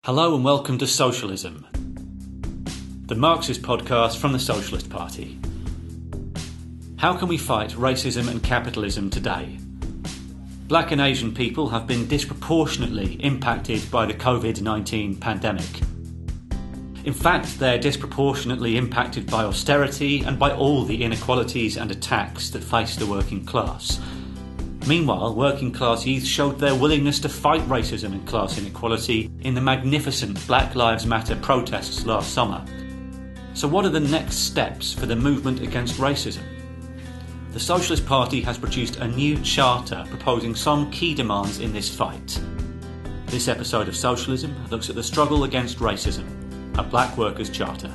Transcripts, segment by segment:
Hello and welcome to Socialism, the Marxist podcast from the Socialist Party. How can we fight racism and capitalism today? Black and Asian people have been disproportionately impacted by the COVID-19 pandemic. In fact, they're disproportionately impacted by austerity and by all the inequalities and attacks that face the working class. Meanwhile, working class youth showed their willingness to fight racism and class inequality in the magnificent Black Lives Matter protests last summer. So what are the next steps for the movement against racism? The Socialist Party has produced a new charter proposing some key demands in this fight. This episode of Socialism looks at the struggle against racism, a Black Workers' Charter.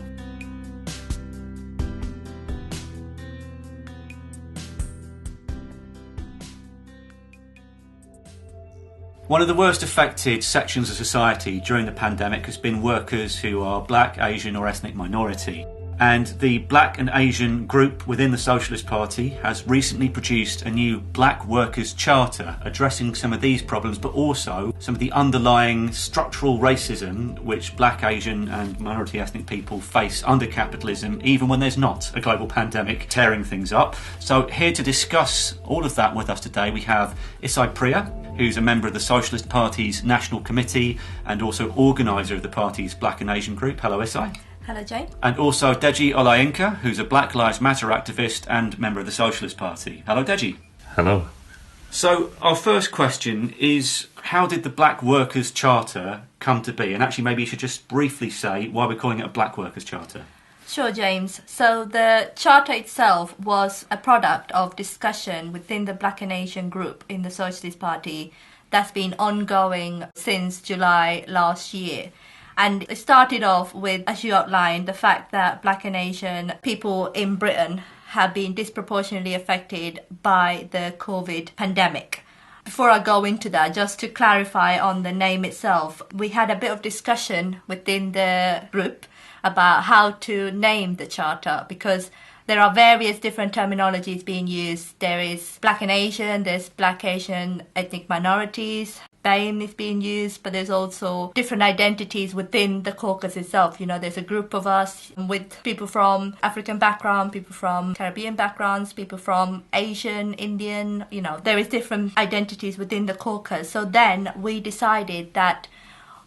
One of the worst affected sections of society during the pandemic has been workers who are Black, Asian or ethnic minority. And the Black and Asian group within the Socialist Party has recently produced a new Black Workers' Charter addressing some of these problems, but also some of the underlying structural racism which Black, Asian and minority ethnic people face under capitalism, even when there's not a global pandemic tearing things up. So here to discuss all of that with us today, we have Isai Priya, who's a member of the Socialist Party's National Committee and also organiser of the party's Black and Asian group. Hello, Isai. Hello, Jane. And also Deji Olayinka, who's a Black Lives Matter activist and member of the Socialist Party. Hello, Deji. Hello. So our first question is, how did the Black Workers' Charter come to be? And actually maybe you should just briefly say why we're calling it a Black Workers' Charter. Sure, James. So the charter itself was a product of discussion within the Black and Asian group in the Socialist Party that's been ongoing since July last year. And it started off with, as you outlined, the fact that Black and Asian people in Britain have been disproportionately affected by the COVID pandemic. Before I go into that, just to clarify on the name itself, we had a bit of discussion within the group about how to name the charter, because there are various different terminologies being used. There is Black and Asian, there's Black Asian ethnic minorities, BAME is being used, but there's also different identities within the caucus itself. You know, there's a group of us with people from African background, people from Caribbean backgrounds, people from Asian, Indian, there is different identities within the caucus. So then we decided that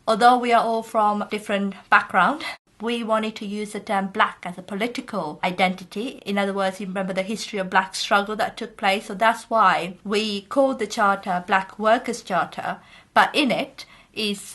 although we are all from different background, we wanted to use the term Black as a political identity. In other words, you remember the history of Black struggle that took place. So that's why we called the charter Black Workers' Charter. But in it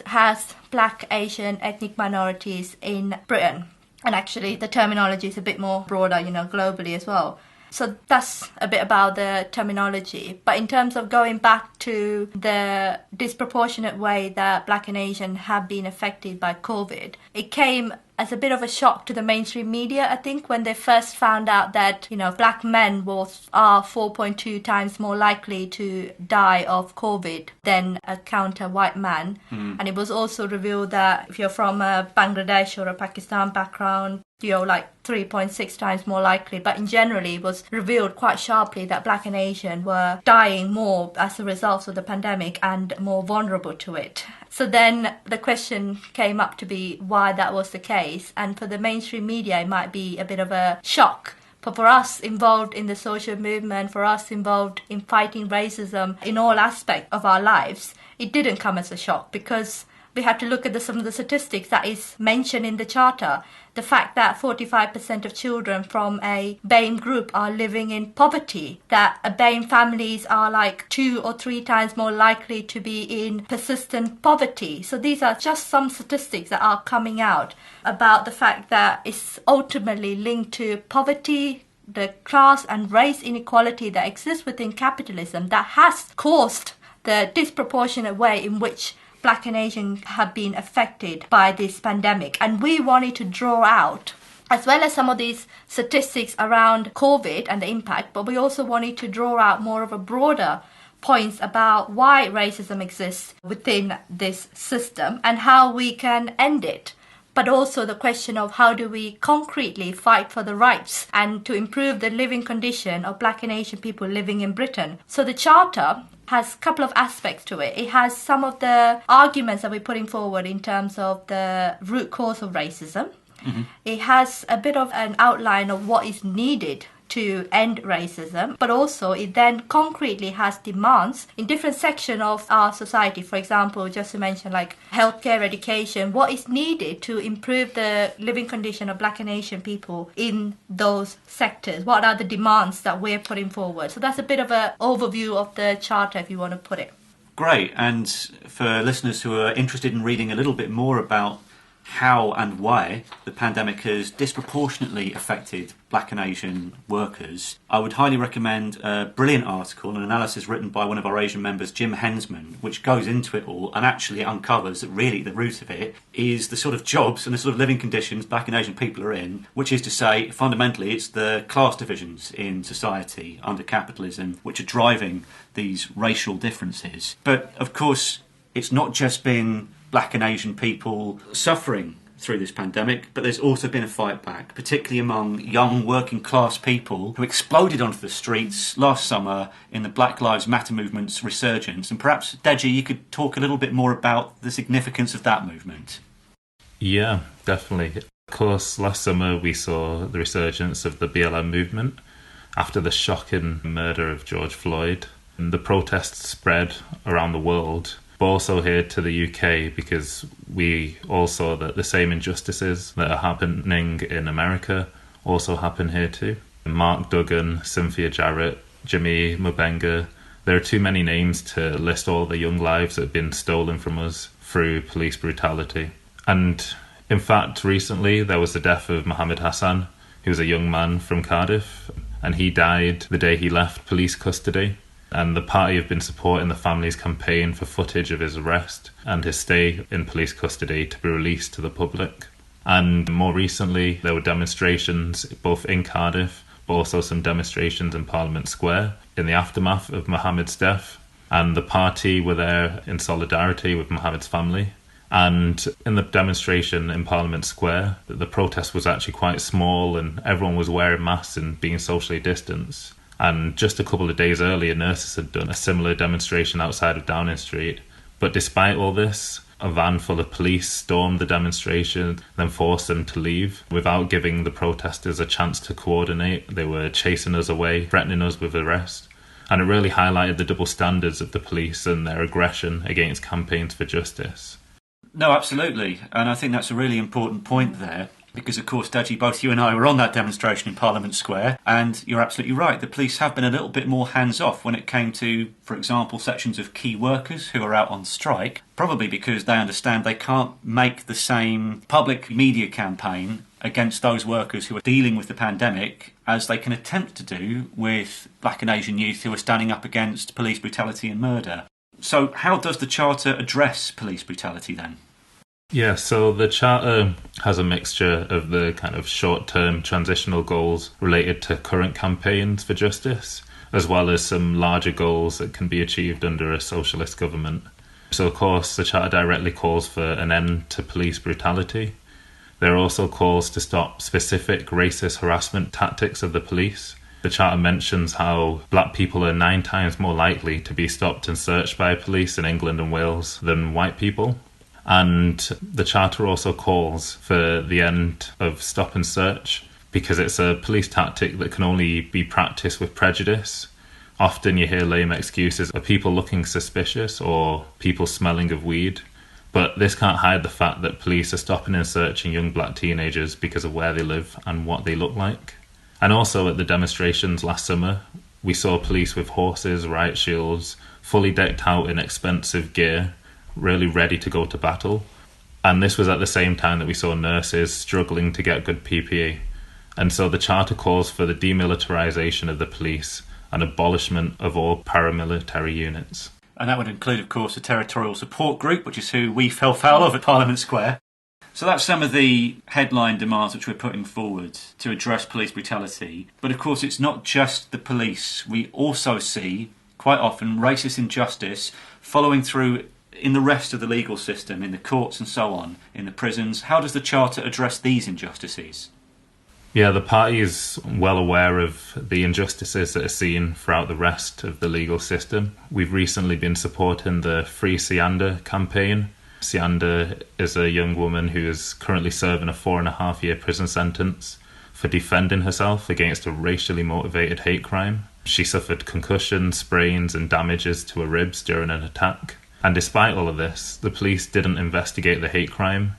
has Black, Asian, ethnic minorities in Britain. And actually the terminology is a bit more broader, globally as well. So that's a bit about the terminology. But in terms of going back to the disproportionate way that Black and Asian have been affected by COVID, it came as a bit of a shock to the mainstream media, I think, when they first found out that, Black men are 4.2 times more likely to die of COVID than a counter white man. And it was also revealed that if you're from a Bangladesh or a Pakistan background, you're like 3.6 times more likely. But in generally, it was revealed quite sharply that Black and Asian were dying more as a result of the pandemic and more vulnerable to it. So then the question came up to be why that was the case. And for the mainstream media, it might be a bit of a shock. But for us involved in the social movement, for us involved in fighting racism in all aspects of our lives, it didn't come as a shock, because we had to look at some of the statistics that is mentioned in the charter. The fact that 45% of children from a BAME group are living in poverty, that BAME families are like 2 or 3 times more likely to be in persistent poverty. So these are just some statistics that are coming out about the fact that it's ultimately linked to poverty, the class and race inequality that exists within capitalism that has caused the disproportionate way in which Black and Asian have been affected by this pandemic. And we wanted to draw out, as well as some of these statistics around COVID and the impact, but we also wanted to draw out more of a broader points about why racism exists within this system and how we can end it but also the question of how do we concretely fight for the rights and to improve the living condition of Black and Asian people living in Britain. So the Charter has a couple of aspects to it. It has some of the arguments that we're putting forward in terms of the root cause of racism. Mm-hmm. It has a bit of an outline of what is needed to end racism, but also it then concretely has demands in different sections of our society. For example, just to mention like healthcare, education, what is needed to improve the living condition of Black and Asian people in those sectors? What are the demands that we're putting forward? So that's a bit of an overview of the Charter, if you want to put it. Great. And for listeners who are interested in reading a little bit more about how and why the pandemic has disproportionately affected Black and Asian workers, I would highly recommend a brilliant article, an analysis written by one of our Asian members, Jim Hensman, which goes into it all and actually uncovers that really the root of it is the sort of jobs and the sort of living conditions Black and Asian people are in, which is to say, fundamentally, it's the class divisions in society under capitalism which are driving these racial differences. But, of course, it's not just been Black and Asian people suffering through this pandemic, but there's also been a fight back, particularly among young working class people who exploded onto the streets last summer in the Black Lives Matter movement's resurgence. And perhaps, Deji, you could talk a little bit more about the significance of that movement. Yeah, definitely. Of course, last summer we saw the resurgence of the BLM movement after the shocking murder of George Floyd. And the protests spread around the world, but also here to the UK, because we all saw that the same injustices that are happening in America also happen here too. Mark Duggan, Cynthia Jarrett, Jimmy Mubenga, there are too many names to list all the young lives that have been stolen from us through police brutality. And in fact, recently there was the death of Mohammed Hassan, who was a young man from Cardiff, and he died the day he left police custody. And the party have been supporting the family's campaign for footage of his arrest and his stay in police custody to be released to the public. And more recently, there were demonstrations both in Cardiff, but also some demonstrations in Parliament Square in the aftermath of Mohammed's death. And the party were there in solidarity with Mohammed's family. And in the demonstration in Parliament Square, the protest was actually quite small and everyone was wearing masks and being socially distanced. And just a couple of days earlier, nurses had done a similar demonstration outside of Downing Street. But despite all this, a van full of police stormed the demonstration, then forced them to leave without giving the protesters a chance to coordinate. They were chasing us away, threatening us with arrest. And it really highlighted the double standards of the police and their aggression against campaigns for justice. No, absolutely. And I think that's a really important point there. Because, of course, Deji, both you and I were on that demonstration in Parliament Square, and you're absolutely right. The police have been a little bit more hands-off when it came to, for example, sections of key workers who are out on strike, probably because they understand they can't make the same public media campaign against those workers who are dealing with the pandemic as they can attempt to do with Black and Asian youth who are standing up against police brutality and murder. So how does the Charter address police brutality then? Yeah, so the Charter has a mixture of the kind of short-term transitional goals related to current campaigns for justice, as well as some larger goals that can be achieved under a socialist government. So, of course, the Charter directly calls for an end to police brutality. There are also calls to stop specific racist harassment tactics of the police. The Charter mentions how black people are 9 times more likely to be stopped and searched by police in England and Wales than white people. And the Charter also calls for the end of stop and search because it's a police tactic that can only be practiced with prejudice. Often you hear lame excuses of people looking suspicious or people smelling of weed. But this can't hide the fact that police are stopping and searching young black teenagers because of where they live and what they look like. And also at the demonstrations last summer, we saw police with horses, riot shields, fully decked out in expensive gear, really ready to go to battle. And this was at the same time that we saw nurses struggling to get good PPE. And so the Charter calls for the demilitarisation of the police and abolishment of all paramilitary units. And that would include, of course, the Territorial Support Group, which is who we fell foul of at Parliament Square. So that's some of the headline demands which we're putting forward to address police brutality. But of course, it's not just the police. We also see, quite often, racist injustice following through in the rest of the legal system, in the courts and so on, in the prisons, how does the Charter address these injustices? Yeah, the party is well aware of the injustices that are seen throughout the rest of the legal system. We've recently been supporting the Free Sianda campaign. Sianda is a young woman who is currently serving a 4.5-year prison sentence for defending herself against a racially motivated hate crime. She suffered concussions, sprains and damages to her ribs during an attack. And despite all of this, the police didn't investigate the hate crime.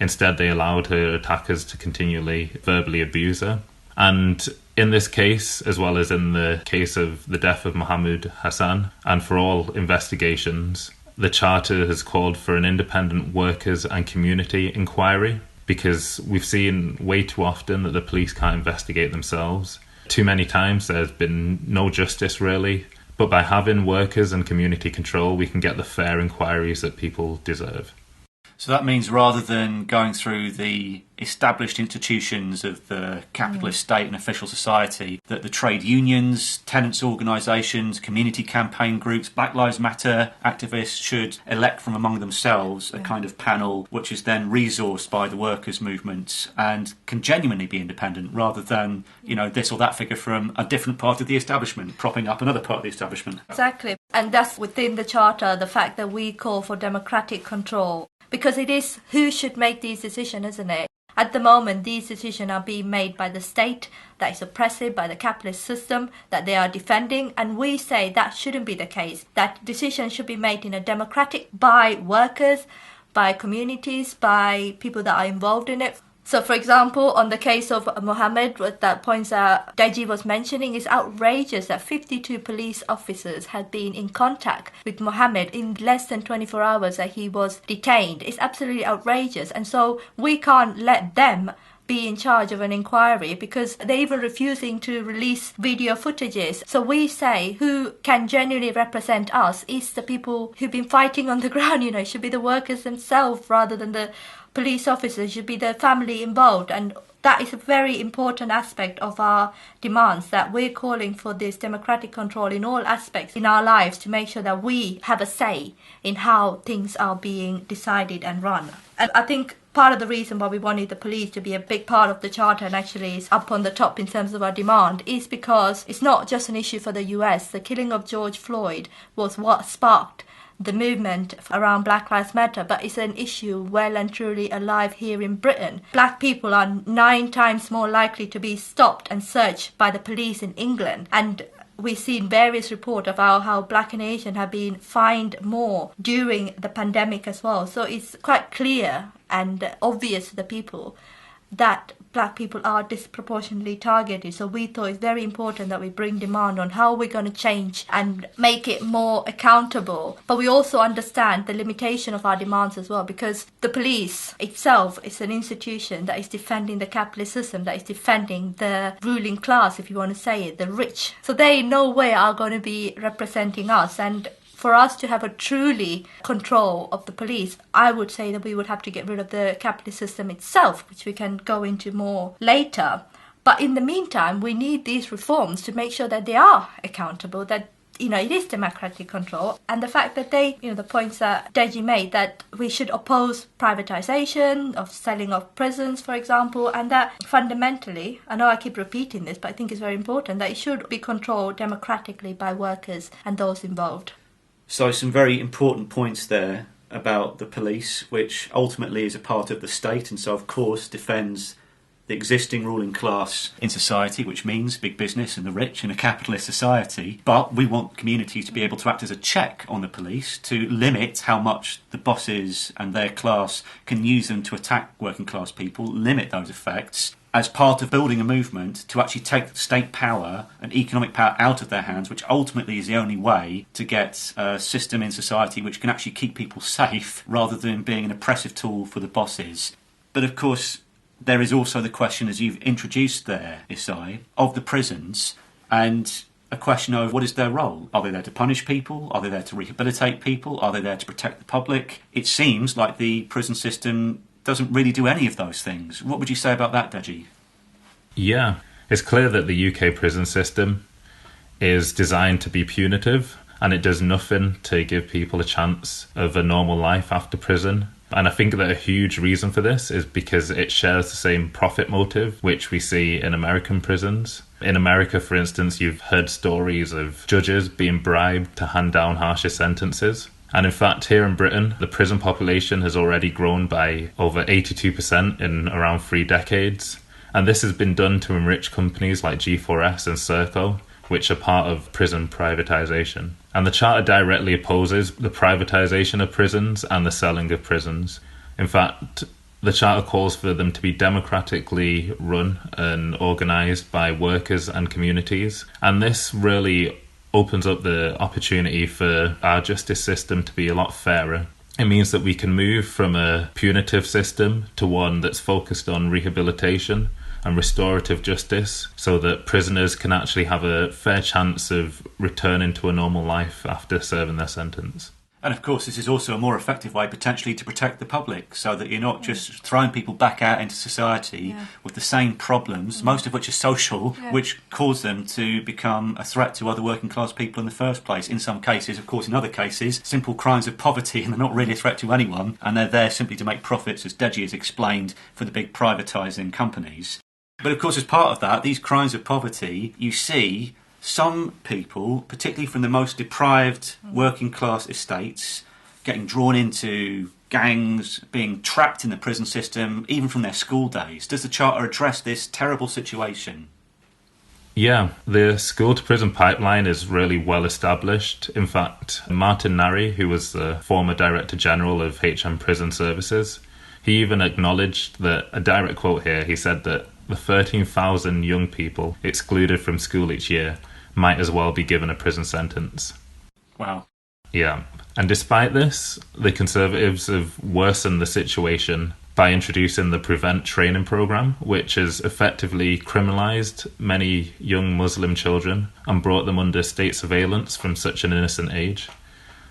Instead, they allowed her attackers to continually verbally abuse her. And in this case, as well as in the case of the death of Mohammed Hassan, and for all investigations, the Charter has called for an independent workers' and community inquiry, because we've seen way too often that the police can't investigate themselves. Too many times there's been no justice, really. But by having workers and community control, we can get the fair inquiries that people deserve. So that means rather than going through the established institutions of the capitalist state and official society, that the trade unions, tenants' organisations, community campaign groups, Black Lives Matter activists should elect from among themselves a kind of panel which is then resourced by the workers' movement and can genuinely be independent rather than, this or that figure from a different part of the establishment propping up another part of the establishment. Exactly. And that's within the Charter, the fact that we call for democratic control. Because it is who should make these decisions, isn't it? At the moment, these decisions are being made by the state that is oppressive, by the capitalist system that they are defending. And we say that shouldn't be the case. That decisions should be made in a democratic by workers, by communities, by people that are involved in it. So, for example, on the case of Mohammed, what that points that Deji was mentioning is outrageous that 52 police officers had been in contact with Mohammed in less than 24 hours that he was detained. It's absolutely outrageous. And so we can't let them be in charge of an inquiry because they're even refusing to release video footages. So we say who can genuinely represent us is the people who've been fighting on the ground. It should be the workers themselves rather than the police officers, should be the family involved. And that is a very important aspect of our demands, that we're calling for this democratic control in all aspects in our lives to make sure that we have a say in how things are being decided and run. And I think part of the reason why we wanted the police to be a big part of the Charter and actually is up on the top in terms of our demand is because it's not just an issue for the US. The killing of George Floyd was what sparked the movement around Black Lives Matter, but it's an issue well and truly alive here in Britain. Black people are 9 times more likely to be stopped and searched by the police in England, and we've seen various reports about how Black and Asian have been fined more during the pandemic as well. So it's quite clear and obvious to the people that Black people are disproportionately targeted. So we thought it's very important that we bring demand on how we're going to change and make it more accountable. But we also understand the limitation of our demands as well, because the police itself is an institution that is defending the capitalist system, that is defending the ruling class, if you want to say it, the rich. So they in no way are going to be representing us. And for us to have a truly control of the police, I would say that we would have to get rid of the capitalist system itself, which we can go into more later. But in the meantime, we need these reforms to make sure that they are accountable, that it is democratic control. And the fact that they, the points that Deji made, that we should oppose privatization of selling of prisons, for example, and that fundamentally, I know I keep repeating this, but I think it's very important, that it should be controlled democratically by workers and those involved. So some very important points there about the police, which ultimately is a part of the state and so of course defends the existing ruling class in society, which means big business and the rich in a capitalist society. But we want communities to be able to act as a check on the police to limit how much the bosses and their class can use them to attack working class people, limit those effects, as part of building a movement to actually take state power and economic power out of their hands, which ultimately is the only way to get a system in society which can actually keep people safe rather than being an oppressive tool for the bosses. But of course, there is also the question, as you've introduced there, Isai, of the prisons, and a question of what is their role? Are they there to punish people? Are they there to rehabilitate people? Are they there to protect the public? It seems like the prison system doesn't really do any of those things. What would you say about that, Deji? Yeah, it's clear that the UK prison system is designed to be punitive and it does nothing to give people a chance of a normal life after prison. And I think that a huge reason for this is because it shares the same profit motive which we see in American prisons. In America, for instance, you've heard stories of judges being bribed to hand down harsher sentences. And in fact, here in Britain, the prison population has already grown by over 82% in around 3 decades. And this has been done to enrich companies like G4S and Serco, which are part of prison privatisation. And the Charter directly opposes the privatisation of prisons and the selling of prisons. In fact, the Charter calls for them to be democratically run and organised by workers and communities. And this really opens up the opportunity for our justice system to be a lot fairer. It means that we can move from a punitive system to one that's focused on rehabilitation and restorative justice, so that prisoners can actually have a fair chance of returning to a normal life after serving their sentence. And of course, this is also a more effective way potentially to protect the public, so that you're not just throwing people back out into society with the same problems, most of which are social, which cause them to become a threat to other working class people in the first place. In some cases, of course, in other cases, simple crimes of poverty, and they're not really a threat to anyone, and they're there simply to make profits, as Deji has explained, for the big privatising companies. But of course, as part of that, these crimes of poverty, you see some people, particularly from the most deprived working class estates, getting drawn into gangs, being trapped in the prison system, even from their school days. Does the Charter address this terrible situation? Yeah, the school-to-prison pipeline is really well established. In fact, Martin Nari, who was the former Director General of HM Prison Services, he even acknowledged that, a direct quote here, he said that the 13,000 young people excluded from school each year might as well be given a prison sentence. Wow. Yeah. And despite this, the Conservatives have worsened the situation by introducing the Prevent training programme, which has effectively criminalised many young Muslim children and brought them under state surveillance from such an innocent age.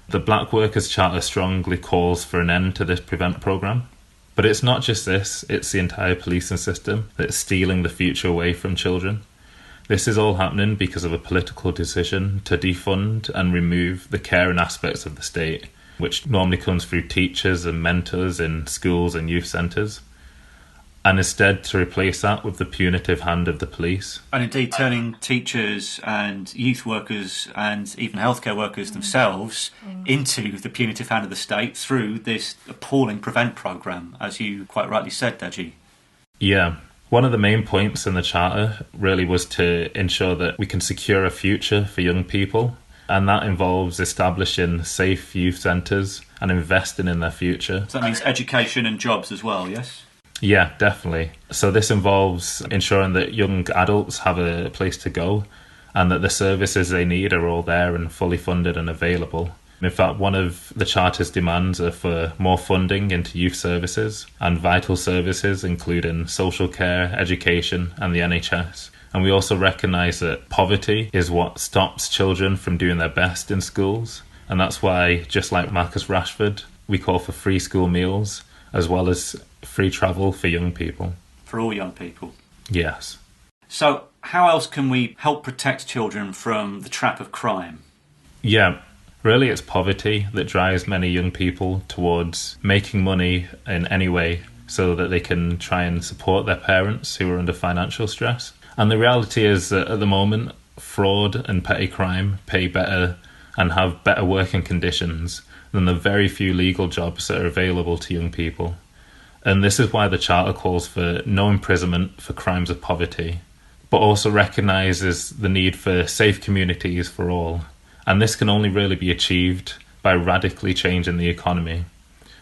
The Black Workers' Charter strongly calls for an end to this Prevent programme. But it's not just this, it's the entire policing system that's stealing the future away from children. This is all happening because of a political decision to defund and remove the care and aspects of the state, which normally comes through teachers and mentors in schools and youth centres, and instead to replace that with the punitive hand of the police. And indeed turning teachers and youth workers and even healthcare workers themselves into the punitive hand of the state through this appalling Prevent programme, as you quite rightly said, Deji. Yeah. One of the main points in the Charter really was to ensure that we can secure a future for young people, and that involves establishing safe youth centres and investing in their future. So that means education and jobs as well, yes? Yeah, definitely. So this involves ensuring that young adults have a place to go and that the services they need are all there and fully funded and available. In fact, one of the Charter's demands are for more funding into youth services and vital services, including social care, education and the NHS. And we also recognise that poverty is what stops children from doing their best in schools. And that's why, just like Marcus Rashford, we call for free school meals as well as free travel for young people. For all young people? Yes. So how else can we help protect children from the trap of crime? Yeah, really it's poverty that drives many young people towards making money in any way so that they can try and support their parents who are under financial stress. And the reality is that at the moment, fraud and petty crime pay better and have better working conditions than the very few legal jobs that are available to young people. And this is why the Charter calls for no imprisonment for crimes of poverty, but also recognises the need for safe communities for all. And this can only really be achieved by radically changing the economy.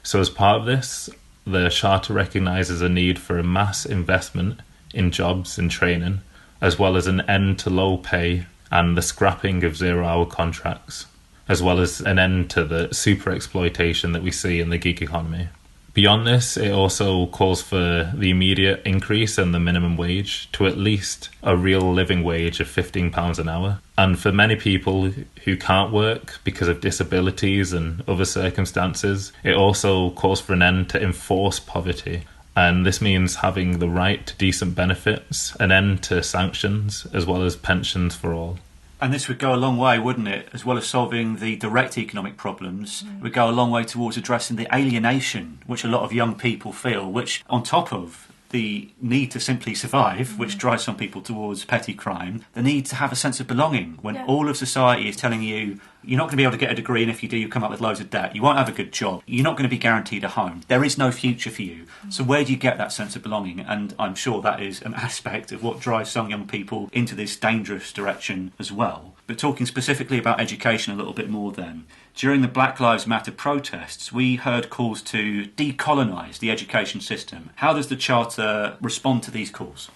So as part of this, the Charter recognises a need for a mass investment in jobs and training, as well as an end to low pay and the scrapping of zero-hour contracts, as well as an end to the super exploitation that we see in the gig economy. Beyond this, it also calls for the immediate increase in the minimum wage to at least a real living wage of £15 an hour. And for many people who can't work because of disabilities and other circumstances, it also calls for an end to enforced poverty. And this means having the right to decent benefits, an end to sanctions, as well as pensions for all. And this would go a long way, wouldn't it? As well as solving the direct economic problems, it would go a long way towards addressing the alienation which a lot of young people feel, which on top of the need to simply survive, which drives some people towards petty crime, the need to have a sense of belonging when all of society is telling you you're not going to be able to get a degree, and if you do, you come up with loads of debt. You won't have a good job. You're not going to be guaranteed a home. There is no future for you. So where do you get that sense of belonging? And I'm sure that is an aspect of what drives some young people into this dangerous direction as well. But talking specifically about education a little bit more then, during the Black Lives Matter protests, we heard calls to decolonise the education system. How does the Charter respond to these calls?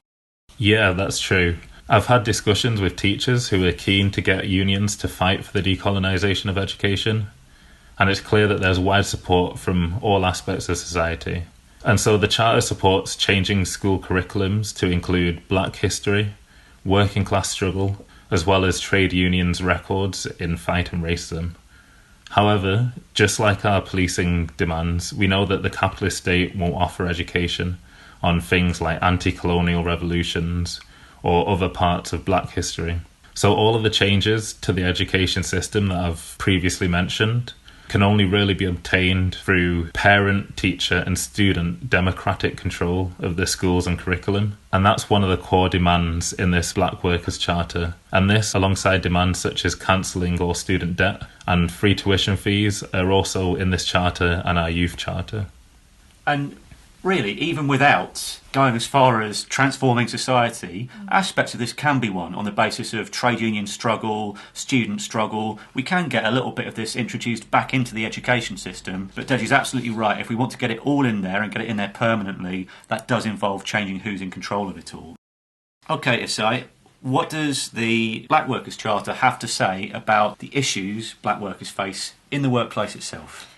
Yeah, that's true. I've had discussions with teachers who are keen to get unions to fight for the decolonisation of education, and it's clear that there's wide support from all aspects of society. And so the Charter supports changing school curriculums to include Black history, working class struggle, as well as trade unions' records in fighting racism. However, just like our policing demands, we know that the capitalist state won't offer education on things like anti-colonial revolutions or other parts of Black history. So all of the changes to the education system that I've previously mentioned can only really be obtained through parent, teacher and student democratic control of the schools and curriculum. And that's one of the core demands in this Black Workers' Charter. And this, alongside demands such as cancelling all student debt and free tuition fees, are also in this charter and our youth charter. And really, even without going as far as transforming society, aspects of this can be won on the basis of trade union struggle, student struggle. We can get a little bit of this introduced back into the education system. But Deji's absolutely right. If we want to get it all in there and get it in there permanently, that does involve changing who's in control of it all. OK, Isai, what does the Black Workers' Charter have to say about the issues black workers face in the workplace itself?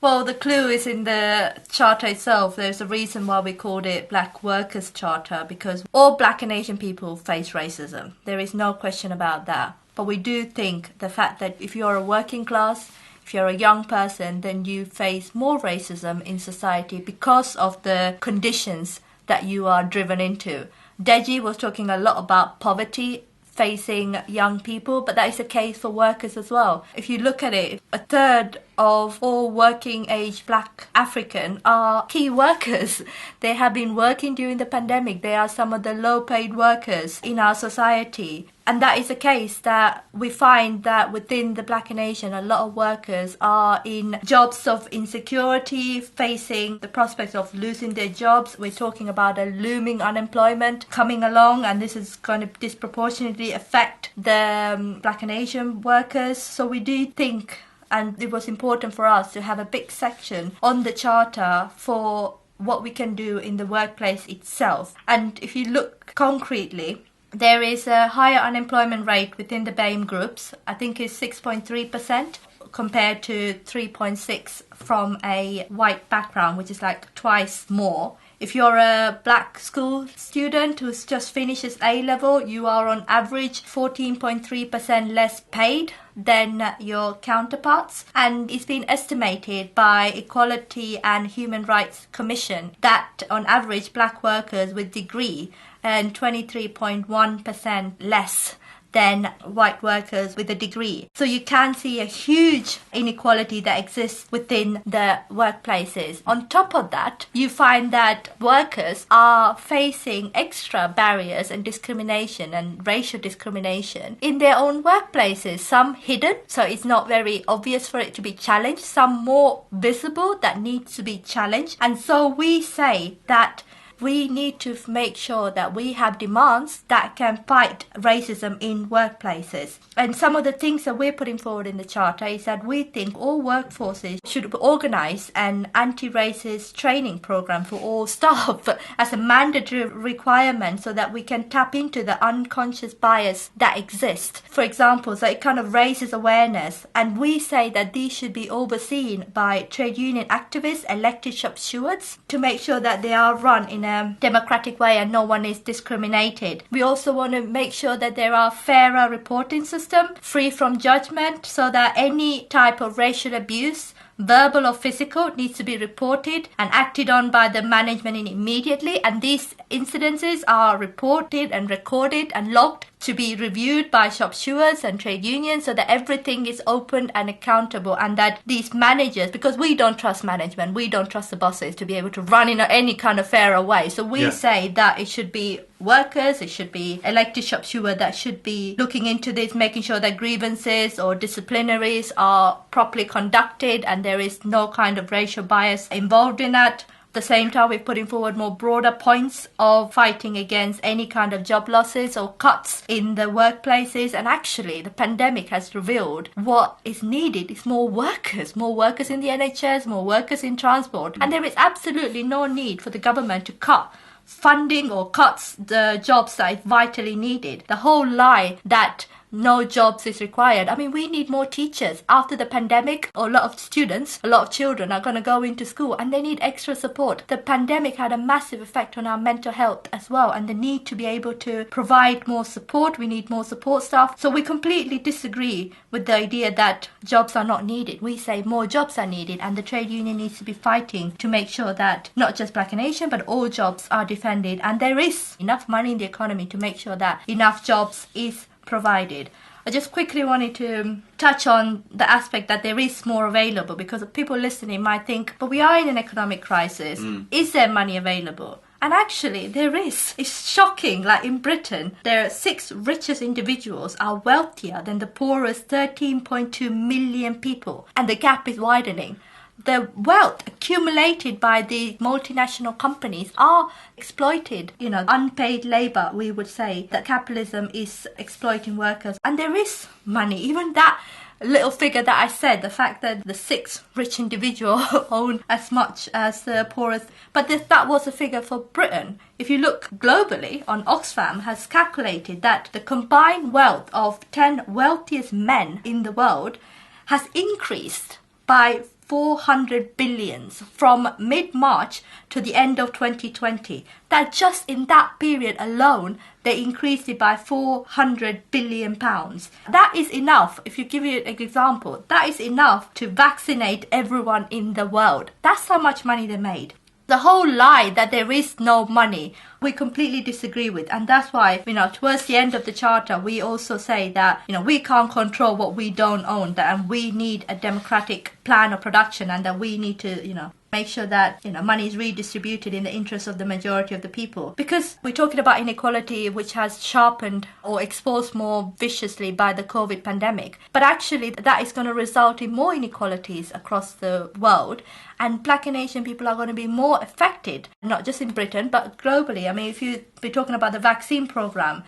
Well, the clue is in the Charter itself. There's a reason why we called it Black Workers' Charter, because all Black and Asian people face racism. There is no question about that. But we do think the fact that if you're a working class, if you're a young person, then you face more racism in society because of the conditions that you are driven into. Deji was talking a lot about poverty facing young people, but that is the case for workers as well. If you look at it, a third of all working age Black African are key workers. They have been working during the pandemic. They are some of the low paid workers in our society. And that is a case that we find that within the Black and Asian, a lot of workers are in jobs of insecurity, facing the prospects of losing their jobs. We're talking about a looming unemployment coming along, and this is going to disproportionately affect the Black and Asian workers. So we do think, and it was important for us to have a big section on the Charter for what we can do in the workplace itself. And if you look concretely, there is a higher unemployment rate within the BAME groups. I think it's 6.3% compared to 3.6% from a white background, which is like twice more. If you're a Black school student who's just finished his A-level, you are on average 14.3% less paid than your counterparts. And it's been estimated by Equality and Human Rights Commission that on average Black workers with degree earn 23.1% less than white workers with a degree. So you can see a huge inequality that exists within the workplaces. On top of that, you find that workers are facing extra barriers and discrimination and racial discrimination in their own workplaces. Some hidden, so it's not very obvious for it to be challenged. Some more visible that needs to be challenged. And so we say that we need to make sure that we have demands that can fight racism in workplaces. And some of the things that we're putting forward in the Charter is that we think all workforces should organise an anti-racist training programme for all staff as a mandatory requirement so that we can tap into the unconscious bias that exists. For example, so it kind of raises awareness. And we say that these should be overseen by trade union activists, elected shop stewards, to make sure that they are run in a democratic way and no one is discriminated. We also want to make sure that there are fairer reporting system, free from judgment, so that any type of racial abuse, verbal or physical, needs to be reported and acted on by the management immediately. And these incidences are reported and recorded and logged to be reviewed by shop stewards and trade unions so that everything is open and accountable, and that these managers, because we don't trust management, we don't trust the bosses to be able to run in any kind of fairer way. So we say that it should be workers, it should be elected shop steward that should be looking into this, making sure that grievances or disciplinaries are properly conducted and there is no kind of racial bias involved in that. At the same time, we're putting forward more broader points of fighting against any kind of job losses or cuts in the workplaces. And actually, the pandemic has revealed what is needed is more workers in the NHS, more workers in transport. And there is absolutely no need for the government to cut funding or cuts the jobs that is vitally needed. The whole lie that no jobs is required. I mean, we need more teachers. After the pandemic, a lot of students, a lot of children are going to go into school and they need extra support. The pandemic had a massive effect on our mental health as well, and the need to be able to provide more support. We need more support staff. So we completely disagree with the idea that jobs are not needed. We say more jobs are needed, and the trade union needs to be fighting to make sure that not just Black and Asian, but all jobs are defended, and there is enough money in the economy to make sure that enough jobs is provided. I just quickly wanted to touch on the aspect that there is more available, because people listening might think, but we are in an economic crisis. Is there money available? And actually, there is. It's shocking. Like in Britain, the 6 richest individuals are wealthier than the poorest 13.2 million people, and the gap is widening. The wealth accumulated by the multinational companies are exploited, unpaid labor, we would say, that capitalism is exploiting workers. And there is money. Even that little figure that I said, the fact that the 6 rich individuals own as much as the poorest, but that was a figure for Britain. If you look globally, on Oxfam has calculated that the combined wealth of 10 wealthiest men in the world has increased by 400 billions from mid-March to the end of 2020. That just in that period alone, they increased it by 400 billion pounds. That is enough. If you give you an example, that is enough to vaccinate everyone in the world. That's how much money they made. The whole lie that there is no money, we completely disagree with. And that's why, towards the end of the charter, we also say that, we can't control what we don't own, and we need a democratic plan of production, and that we need to, make sure that, money is redistributed in the interest of the majority of the people. Because we're talking about inequality, which has sharpened or exposed more viciously by the COVID pandemic. But actually, that is going to result in more inequalities across the world. And Black and Asian people are going to be more affected, not just in Britain, but globally. I mean, if you be talking about the vaccine program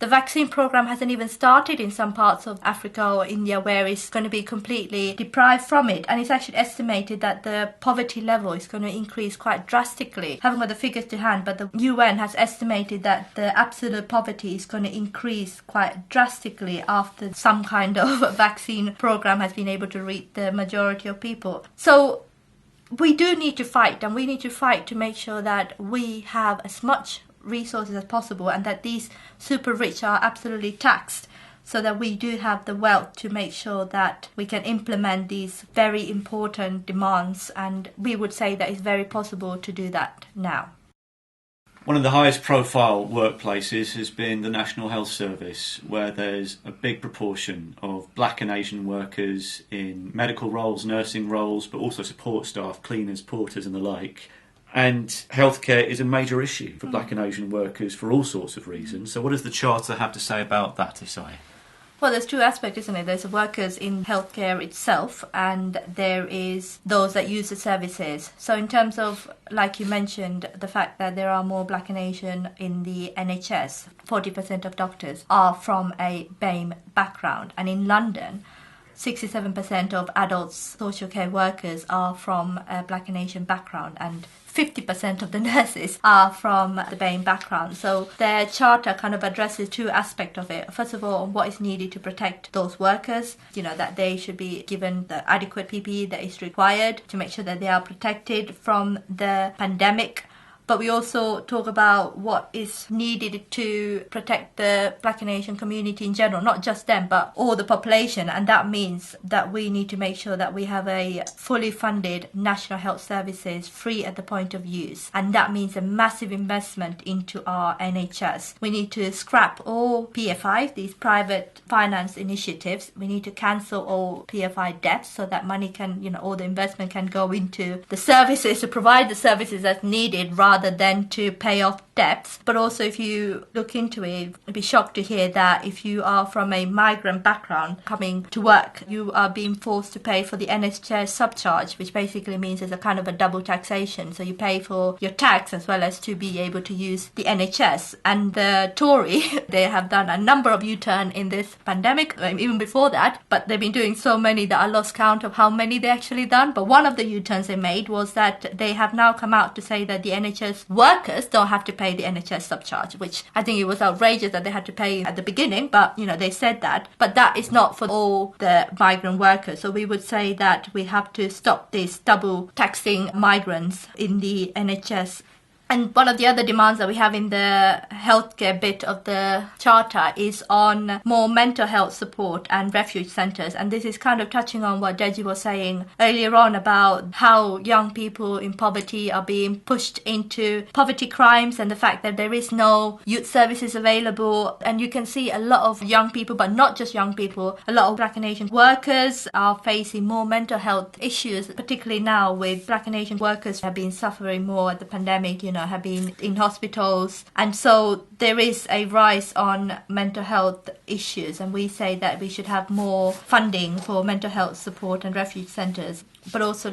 hasn't even started in some parts of Africa or India, where it's going to be completely deprived from it. And it's actually estimated that the poverty level is going to increase quite drastically. I haven't got the figures to hand, but the UN has estimated that the absolute poverty is going to increase quite drastically after some kind of vaccine program has been able to reach the majority of people. So we do need to fight, and we need to fight to make sure that we have as much resources as possible, and that these super rich are absolutely taxed, so that we do have the wealth to make sure that we can implement these very important demands. And we would say that it's very possible to do that now. One of the highest profile workplaces has been the National Health Service, where there's a big proportion of Black and Asian workers in medical roles, nursing roles, but also support staff, cleaners, porters and the like. And healthcare is a major issue for Black and Asian workers for all sorts of reasons. So what does the Charter have to say about that, Isai? Well, there's 2 aspects, isn't it? There's the workers in healthcare itself, and there is those that use the services. So in terms of, like you mentioned, the fact that there are more Black and Asian in the NHS, 40% of doctors are from a BAME background. And in London, 67% of adult social care workers are from a Black and Asian background, and 50% of the nurses are from the BAME background. So their charter kind of addresses 2 aspects of it. First of all, what is needed to protect those workers, that they should be given the adequate PPE that is required to make sure that they are protected from the pandemic. But we also talk about what is needed to protect the Black and Asian community in general, not just them, but all the population. And that means that we need to make sure that we have a fully funded national health services free at the point of use. And that means a massive investment into our NHS. We need to scrap all PFI, these private finance initiatives. We need to cancel all PFI debts so that money can, all the investment can go into the services, to provide the services that's needed rather than to pay off debts. But also, if you look into it, you'd be shocked to hear that if you are from a migrant background coming to work, you are being forced to pay for the NHS subcharge, which basically means it's a kind of a double taxation. So you pay for your tax as well as to be able to use the NHS. And the Tory, they have done a number of U-turn in this pandemic, even before that, but they've been doing so many that I lost count of how many they actually done. But one of the U-turns they made was that they have now come out to say that the NHS workers don't have to pay the NHS subcharge, which I think it was outrageous that they had to pay at the beginning, but they said that. But that is not for all the migrant workers. So we would say that we have to stop this double taxing migrants in the NHS. And one of the other demands that we have in the healthcare bit of the charter is on more mental health support and refuge centres. And this is kind of touching on what Deji was saying earlier on about how young people in poverty are being pushed into poverty crimes and the fact that there is no youth services available. And you can see a lot of young people, but not just young people, a lot of Black and Asian workers are facing more mental health issues, particularly now with Black and Asian workers have been suffering more at the pandemic, have been in hospitals. And so there is a rise on mental health issues, and we say that we should have more funding for mental health support and refuge centres, but also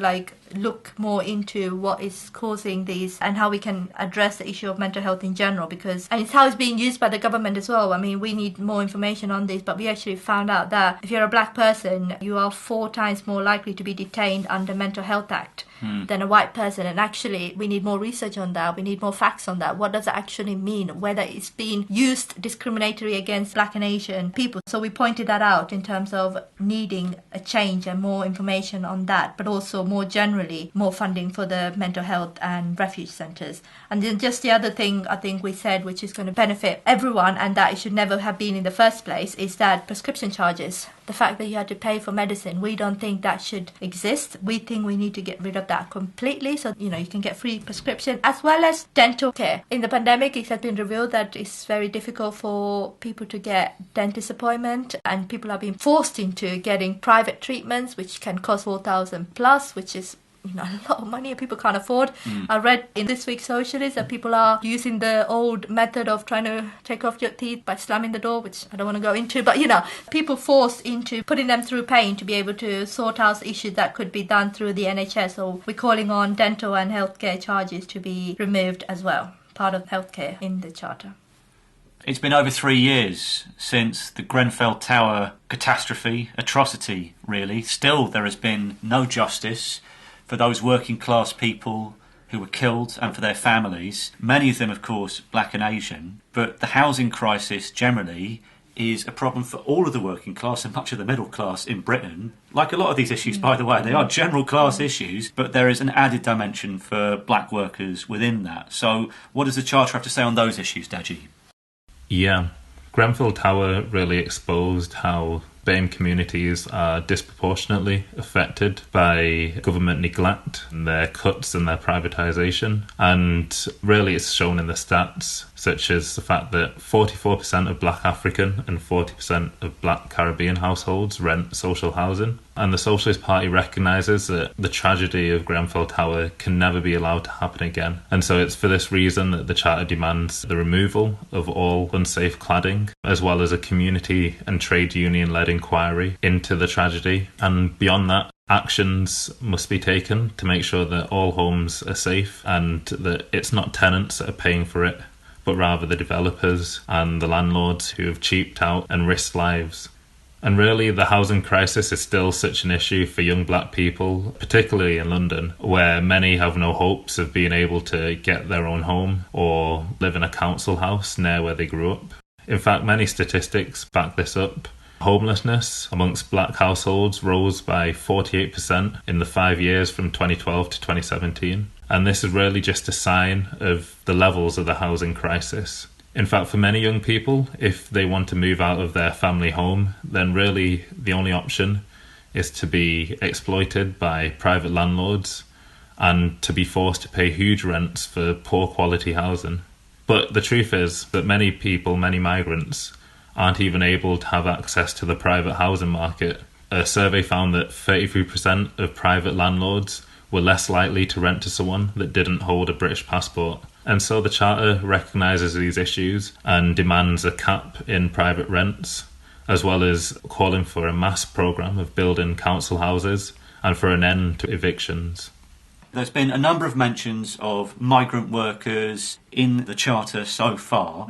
look more into what is causing these and how we can address the issue of mental health in general, and it's how it's being used by the government as well. I mean, we need more information on this, but we actually found out that if you're a Black person, you are 4 times more likely to be detained under Mental Health Act than a white person. And actually, we need more research on that. We need more facts on that. What does it actually mean? Whether it's being used discriminatory against Black and Asian people. So we pointed that out in terms of needing a change and more information on that, but also more generally, more funding for the mental health and refuge centres. And then just the other thing I think we said, which is going to benefit everyone and that it should never have been in the first place, is that prescription charges. The fact that you had to pay for medicine, we don't think that should exist. We think we need to get rid of that completely, so you can get free prescription as well as dental care. In the pandemic, it has been revealed that it's very difficult for people to get dentist appointment, and people are being forced into getting private treatments, which can cost 4,000 plus, which is a lot of money people can't afford. I read in this week's Socialist that people are using the old method of trying to take off your teeth by slamming the door, which I don't want to go into, but people forced into putting them through pain to be able to sort out issues that could be done through the NHS. So we're calling on dental and healthcare charges to be removed as well, part of healthcare in the Charter. It's been over 3 years since the Grenfell Tower catastrophe, atrocity really. Still there has been no justice for those working class people who were killed and for their families, many of them of course Black and Asian. But the housing crisis generally is a problem for all of the working class and much of the middle class in Britain. Like a lot of these issues, by the way, they are general class issues, but there is an added dimension for Black workers within that. So what does the Charter have to say on those issues, Deji? Yeah, Grenfell Tower really exposed how BAME communities are disproportionately affected by government neglect and their cuts and their privatisation. And really it's shown in the stats, such as the fact that 44% of Black African and 40% of Black Caribbean households rent social housing. And the Socialist Party recognises that the tragedy of Grenfell Tower can never be allowed to happen again. And so it's for this reason that the Charter demands the removal of all unsafe cladding, as well as a community and trade union-led inquiry into the tragedy. And beyond that, actions must be taken to make sure that all homes are safe and that it's not tenants that are paying for it, but rather the developers and the landlords who have cheaped out and risked lives. And really, the housing crisis is still such an issue for young Black people, particularly in London, where many have no hopes of being able to get their own home or live in a council house near where they grew up. In fact, many statistics back this up. Homelessness amongst Black households rose by 48% in the 5 years from 2012 to 2017. And this is really just a sign of the levels of the housing crisis. In fact, for many young people, if they want to move out of their family home, then really the only option is to be exploited by private landlords and to be forced to pay huge rents for poor quality housing. But the truth is that many people, many migrants, aren't even able to have access to the private housing market. A survey found that 33% of private landlords were less likely to rent to someone that didn't hold a British passport. And so the Charter recognises these issues and demands a cap in private rents, as well as calling for a mass programme of building council houses and for an end to evictions. There's been a number of mentions of migrant workers in the Charter so far,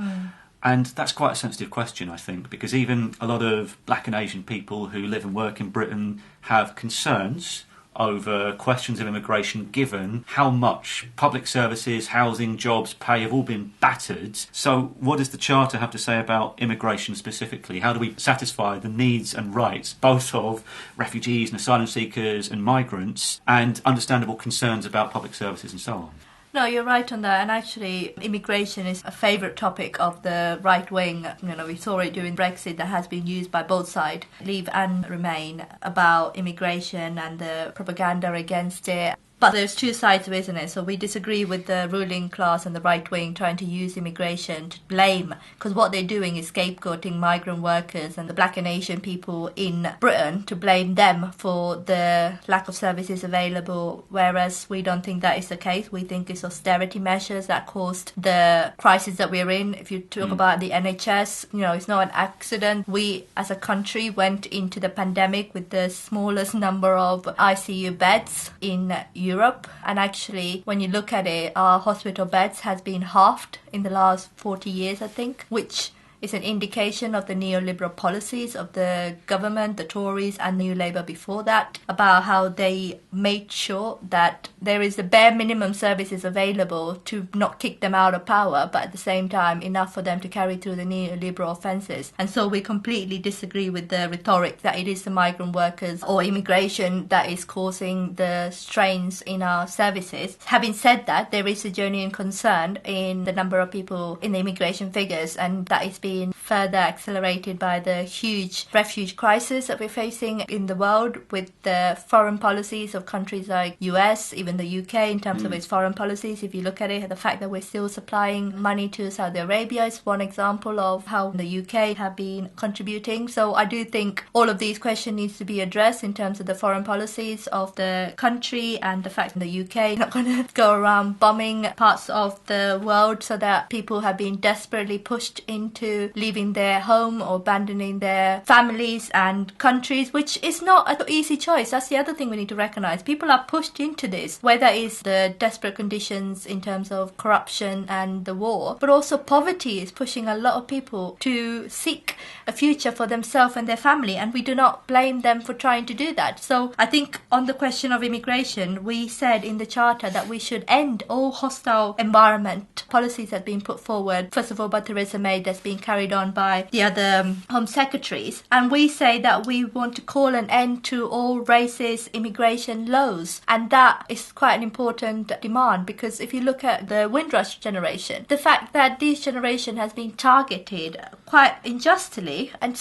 and that's quite a sensitive question, I think, because even a lot of Black and Asian people who live and work in Britain have concerns over questions of immigration, given how much public services, housing, jobs, pay have all been battered. So what does the Charter have to say about immigration specifically? How do we satisfy the needs and rights both of refugees and asylum seekers and migrants, and understandable concerns about public services and so on? No, you're right on that. And actually, immigration is a favourite topic of the right wing. We saw it during Brexit, that has been used by both sides, Leave and Remain, about immigration and the propaganda against it. But there's two sides of it, isn't it? So we disagree with the ruling class and the right wing trying to use immigration to blame, because what they're doing is scapegoating migrant workers and the Black and Asian people in Britain to blame them for the lack of services available, whereas we don't think that is the case. We think it's austerity measures that caused the crisis that we're in. If you talk about the NHS, it's not an accident. We, as a country, went into the pandemic with the smallest number of ICU beds in Europe, and actually when you look at it, our hospital beds has been halved in the last 40 years, I think, which is an indication of the neoliberal policies of the government, the Tories and New Labour before that, about how they made sure that there is the bare minimum services available to not kick them out of power, but at the same time enough for them to carry through the neoliberal offences. And so we completely disagree with the rhetoric that it is the migrant workers or immigration that is causing the strains in our services. Having said that, there is a genuine concern in the number of people in the immigration figures, and that is being further accelerated by the huge refuge crisis that we're facing in the world, with the foreign policies of countries like US, even the UK in terms of its foreign policies. If you look at it, the fact that we're still supplying money to Saudi Arabia is one example of how the UK have been contributing. So I do think all of these questions needs to be addressed in terms of the foreign policies of the country, and the fact that the UK is not going to go around bombing parts of the world so that people have been desperately pushed into leaving their home or abandoning their families and countries, which is not an easy choice. That's the other thing we need to recognise. People are pushed into this, whether it's the desperate conditions in terms of corruption and the war, but also poverty is pushing a lot of people to seek a future for themselves and their family, and we do not blame them for trying to do that. So I think on the question of immigration, we said in the Charter that we should end all hostile environment policies that have been put forward, first of all by Theresa May, that's been carried on by the other Home Secretaries. And we say that we want to call an end to all racist immigration laws. And that is quite an important demand, because if you look at the Windrush generation, the fact that this generation has been targeted quite unjustly, and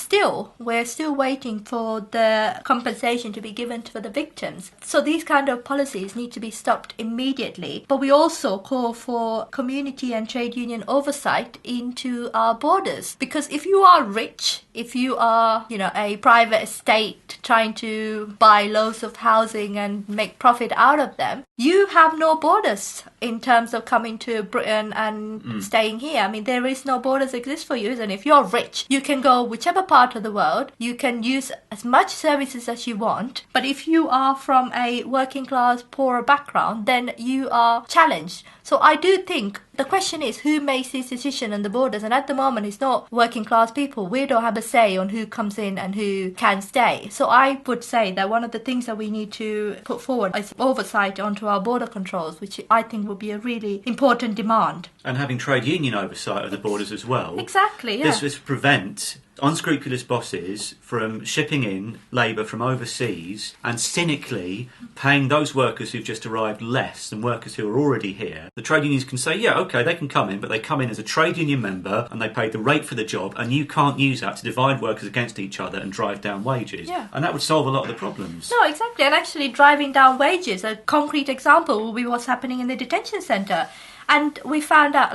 we're still waiting for the compensation to be given for the victims. So these kind of policies need to be stopped immediately. But we also call for community and trade union oversight into our borders, because if you are rich, if you are, a private estate trying to buy loads of housing and make profit out of them, you have no borders in terms of coming to Britain and staying here. I mean, there is no borders exist for you, isn't it? If you're rich, you can go whichever part of the world, you can use as much services as you want. But if you are from a working class, poorer background, then you are challenged. So I do think the question is who makes this decision on the borders, and at the moment it's not working class people. We don't have a say on who comes in and who can stay. So I would say that one of the things that we need to put forward is oversight onto our border controls, which I think would be a really important demand. And having trade union oversight of the borders as well. Exactly, yeah. This prevent unscrupulous bosses from shipping in labour from overseas and cynically paying those workers who've just arrived less than workers who are already here. The trade unions can say, yeah, OK, they can come in, but they come in as a trade union member and they pay the rate for the job, and you can't use that to divide workers against each other and drive down wages. Yeah. And that would solve a lot of the problems. No, exactly. And actually driving down wages, a concrete example will be what's happening in the detention centre. And we found out,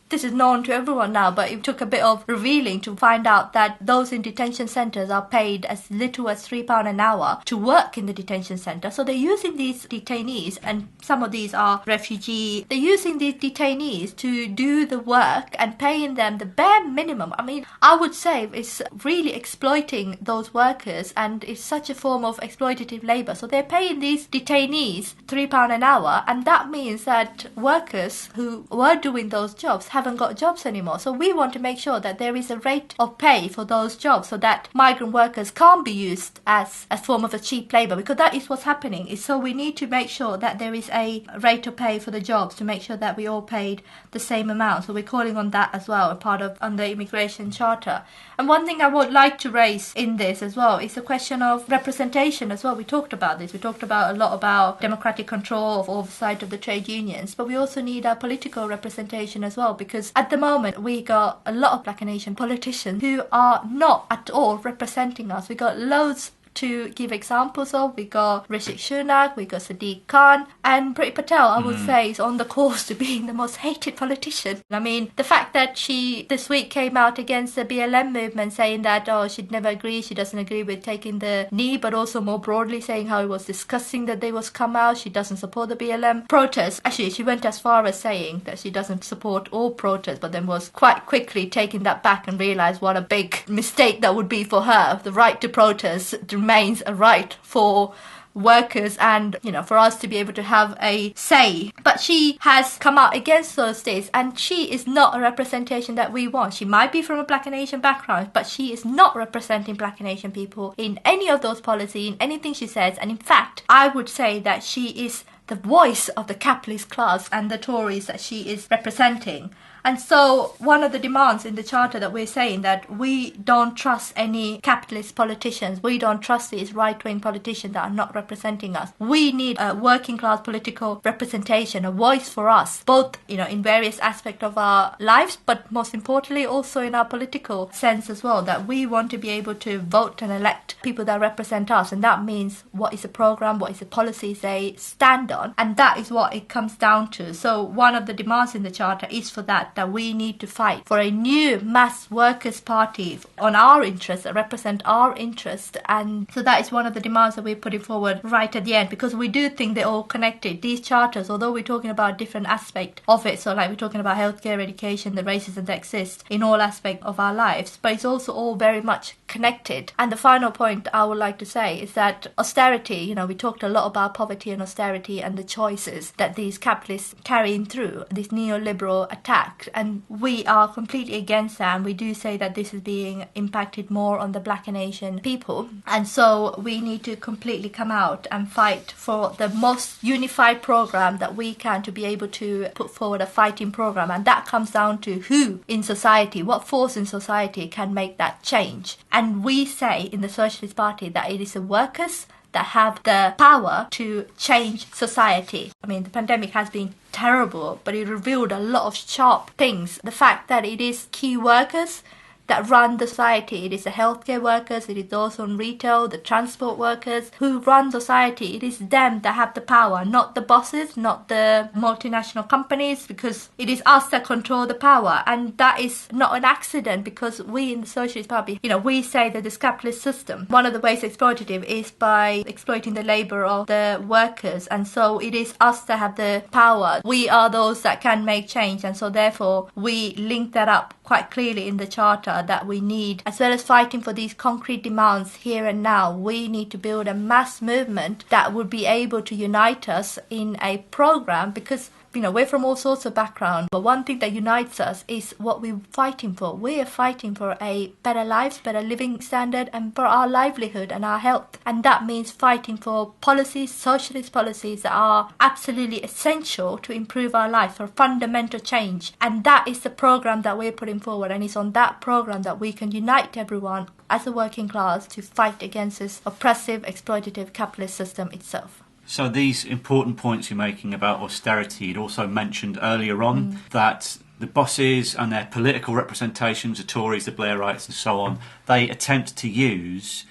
this is known to everyone now, but it took a bit of revealing to find out that those in detention centres are paid as little as £3 an hour to work in the detention centre. So they're using these detainees, and some of these are refugees, they're using these detainees to do the work and paying them the bare minimum. I mean, I would say it's really exploiting those workers, and it's such a form of exploitative labour. So they're paying these detainees £3 an hour, and that means that workers who were doing those jobs haven't got jobs anymore. So we want to make sure that there is a rate of pay for those jobs so that migrant workers can't be used as a form of a cheap labour, because that is what's happening. So we need to make sure that there is a rate of pay for the jobs to make sure that we all paid the same amount. So we're calling on that as well, a part of on the Immigration Charter. And one thing I would like to raise in this as well is the question of representation as well. We talked about this. We talked about a lot about democratic control of oversight of the trade unions, but we also need our political representation as well, because at the moment we got a lot of Black and Asian politicians who are not at all representing us. We got loads to give examples of. We got Rishi Sunak, we got Sadiq Khan, and Priti Patel, I would say, is on the course to being the most hated politician. I mean, the fact that she this week came out against the BLM movement saying that, she'd never agree, she doesn't agree with taking the knee, but also more broadly saying how it was disgusting that they was come out, she doesn't support the BLM protests. Actually, she went as far as saying that she doesn't support all protests, but then was quite quickly taking that back and realised what a big mistake that would be for her. The right to protest remains a right for workers and, for us to be able to have a say. But she has come out against those things, and she is not a representation that we want. She might be from a Black and Asian background, but she is not representing Black and Asian people in any of those policies, in anything she says. And in fact, I would say that she is the voice of the capitalist class and the Tories that she is representing. And so one of the demands in the Charter that we're saying that we don't trust any capitalist politicians, we don't trust these right-wing politicians that are not representing us. We need a working class political representation, a voice for us, both, in various aspects of our lives, but most importantly also in our political sense as well, that we want to be able to vote and elect people that represent us. And that means what is a program, what is the policies they stand on, and that is what it comes down to. So one of the demands in the Charter is for that we need to fight for a new mass workers' party on our interests, that represent our interests. And so that is one of the demands that we're putting forward right at the end, because we do think they're all connected. These charters, although we're talking about different aspects of it, so like we're talking about healthcare, education, the racism that exists in all aspects of our lives, but it's also all very much connected. And the final point I would like to say is that austerity, we talked a lot about poverty and austerity and the choices that these capitalists carrying through, this neoliberal attack. And we are completely against that, and we do say that this is being impacted more on the Black and Asian people. And so we need to completely come out and fight for the most unified program that we can, to be able to put forward a fighting program. And that comes down to who in society, what force in society can make that change. And we say in the Socialist Party that it is the workers that have the power to change society. I mean, the pandemic has been terrible, but it revealed a lot of sharp things. The fact that it is key workers that run the society. It is the healthcare workers, it is those on retail, the transport workers who run society. It is them that have the power, not the bosses, not the multinational companies, because it is us that control the power. And that is not an accident, because we in the Socialist Party, we say that this capitalist system, one of the ways exploitative is by exploiting the labour of the workers. And so it is us that have the power. We are those that can make change. And so therefore we link that up quite clearly in the Charter, that we need, as well as fighting for these concrete demands here and now, we need to build a mass movement that would be able to unite us in a program, because we're from all sorts of backgrounds, but one thing that unites us is what we're fighting for. We are fighting for a better life, better living standard, and for our livelihood and our health. And that means fighting for policies, socialist policies that are absolutely essential to improve our life, for fundamental change. And that is the program that we're putting forward, and it's on that program that we can unite everyone as a working class to fight against this oppressive, exploitative capitalist system itself. So these important points you're making about austerity, you'd also mentioned earlier on that the bosses and their political representations, the Tories, the Blairites and so on, they attempt to use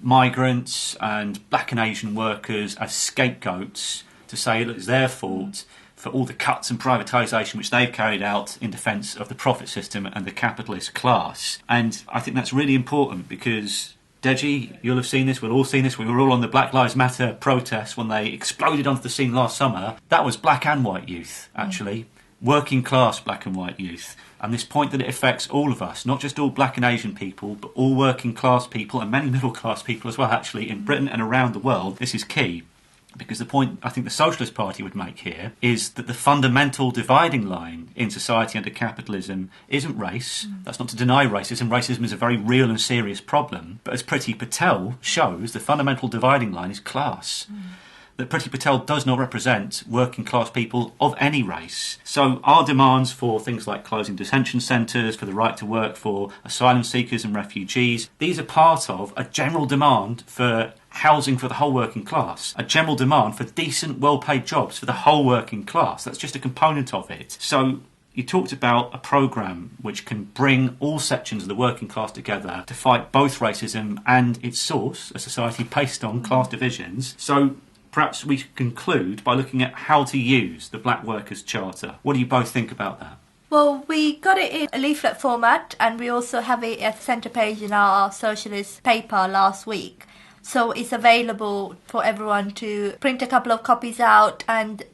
migrants and black and Asian workers as scapegoats to say that it's their fault for all the cuts and privatisation which they've carried out in defence of the profit system and the capitalist class. And I think that's really important because Deji, you'll have seen this, we've all seen this, we were all on the Black Lives Matter protests when they exploded onto the scene last summer. That was black and white youth, actually. Working class black and white youth. And this point that it affects all of us, not just all black and Asian people, but all working class people and many middle class people as well, actually, in Britain and around the world. This is key. Because the point I think the Socialist Party would make here is that the fundamental dividing line in society under capitalism isn't race. That's not to deny racism. Racism is a very real and serious problem. But as Priti Patel shows, the fundamental dividing line is class. That Priti Patel does not represent working class people of any race. So our demands for things like closing detention centres, for the right to work for asylum seekers and refugees, these are part of a general demand for housing for the whole working class, a general demand for decent, well-paid jobs for the whole working class. That's just a component of it. So you talked about a programme which can bring all sections of the working class together to fight both racism and its source, a society based on class divisions. So perhaps we should conclude by looking at how to use the Black Workers' Charter. What do you both think about that? Well, we got it in a leaflet format, and we also have it at the centre page in our socialist paper last week. So it's available for everyone to print a couple of copies out and,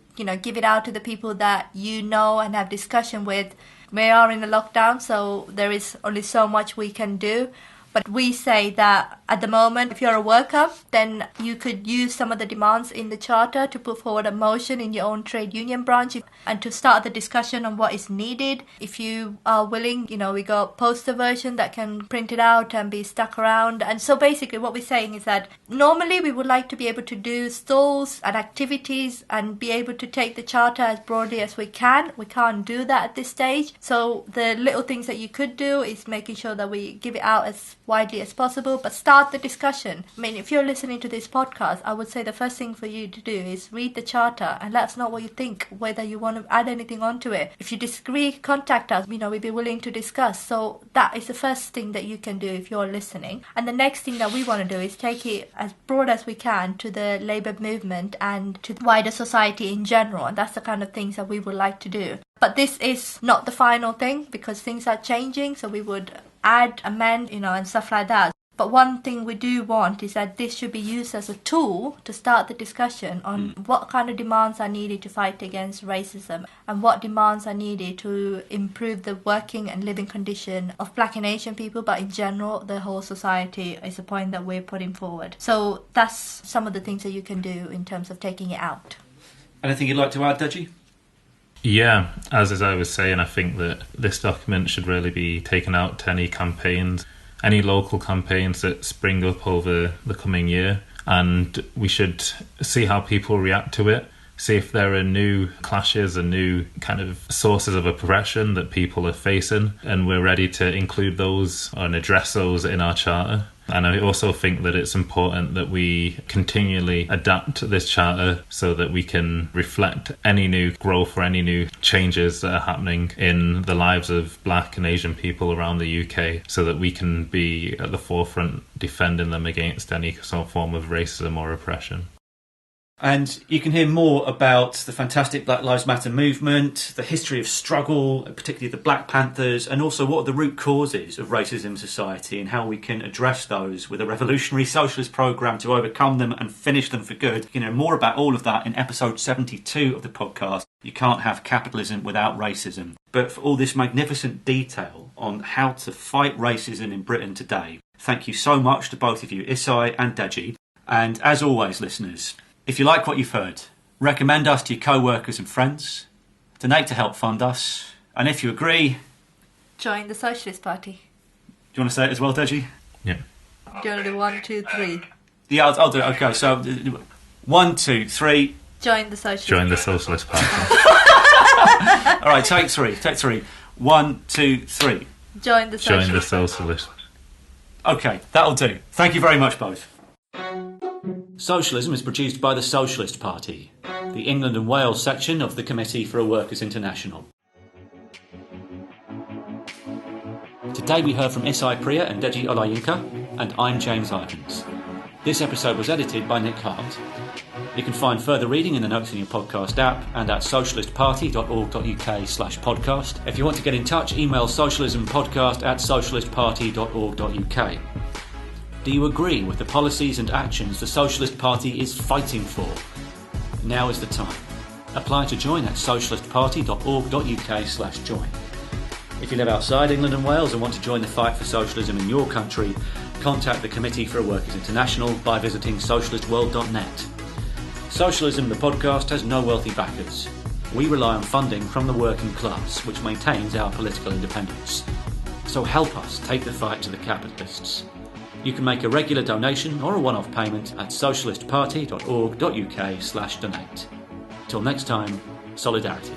give it out to the people that you know and have discussion with. We are in a lockdown, so there is only so much we can do. But we say that at the moment, if you're a worker, then you could use some of the demands in the Charter to put forward a motion in your own trade union branch and to start the discussion on what is needed. If you are willing, we got poster version that can print it out and be stuck around. And so basically what we're saying is that normally we would like to be able to do stalls and activities and be able to take the Charter as broadly as we can. We can't do that at this stage. So the little things that you could do is making sure that we give it out as widely as possible, but start the discussion. I mean, if you're listening to this podcast, I would say the first thing for you to do is read the Charter and let us know what you think, whether you want to add anything onto it. If you disagree, contact us. We'd be willing to discuss. So that is the first thing that you can do if you're listening. And the next thing that we want to do is take it as broad as we can to the labour movement and to the wider society in general. And that's the kind of things that we would like to do. But this is not the final thing because things are changing, so we would add, amend, and stuff like that. But one thing we do want is that this should be used as a tool to start the discussion on what kind of demands are needed to fight against racism and what demands are needed to improve the working and living condition of Black and Asian people, but in general, the whole society is a point that we're putting forward. So that's some of the things that you can do in terms of taking it out. Anything you'd like to add, Deji? Yeah, as I was saying, I think that this document should really be taken out to any campaigns, any local campaigns that spring up over the coming year, and we should see how people react to it, see if there are new clashes and new kind of sources of oppression that people are facing, and we're ready to include those and address those in our charter. And I also think that it's important that we continually adapt this charter so that we can reflect any new growth or any new changes that are happening in the lives of Black and Asian people around the UK, so that we can be at the forefront defending them against any sort of form of racism or oppression. And you can hear more about the fantastic Black Lives Matter movement, the history of struggle, particularly the Black Panthers, and also what are the root causes of racism in society and how we can address those with a revolutionary socialist programme to overcome them and finish them for good. You can hear more about all of that in episode 72 of the podcast, You Can't Have Capitalism Without Racism. But for all this magnificent detail on how to fight racism in Britain today, thank you so much to both of you, Isai and Deji. And as always, listeners, if you like what you've heard, recommend us to your co-workers and friends. Donate to help fund us. And if you agree... Join the Socialist Party. Do you want to say it as well, Deji? Yeah. Do you want to do 1, 2, 3? Yeah, I'll do it. Okay, so 1, 2, 3. Join the Socialist Join the Socialist Party. All right, take 3. Take 3. 1, 2, 3. Join the Socialist. Join the Socialist. Okay, that'll do. Thank you very much, both. Socialism is produced by the Socialist Party, the England and Wales section of the Committee for a Workers' International. Today we heard from Isai Priya and Deji Olayinka, and I'm James Ivans. This episode was edited by Nick Hart. You can find further reading in the notes in your podcast app and at socialistparty.org.uk/podcast. If you want to get in touch, email socialismpodcast@socialistparty.org.uk. Do you agree with the policies and actions the Socialist Party is fighting for? Now is the time. Apply to join at socialistparty.org.uk/join. If you live outside England and Wales and want to join the fight for socialism in your country, contact the Committee for a Workers' International by visiting socialistworld.net. Socialism, the podcast, has no wealthy backers. We rely on funding from the working class, which maintains our political independence. So help us take the fight to the capitalists. You can make a regular donation or a one-off payment at socialistparty.org.uk/donate. Till next time, solidarity.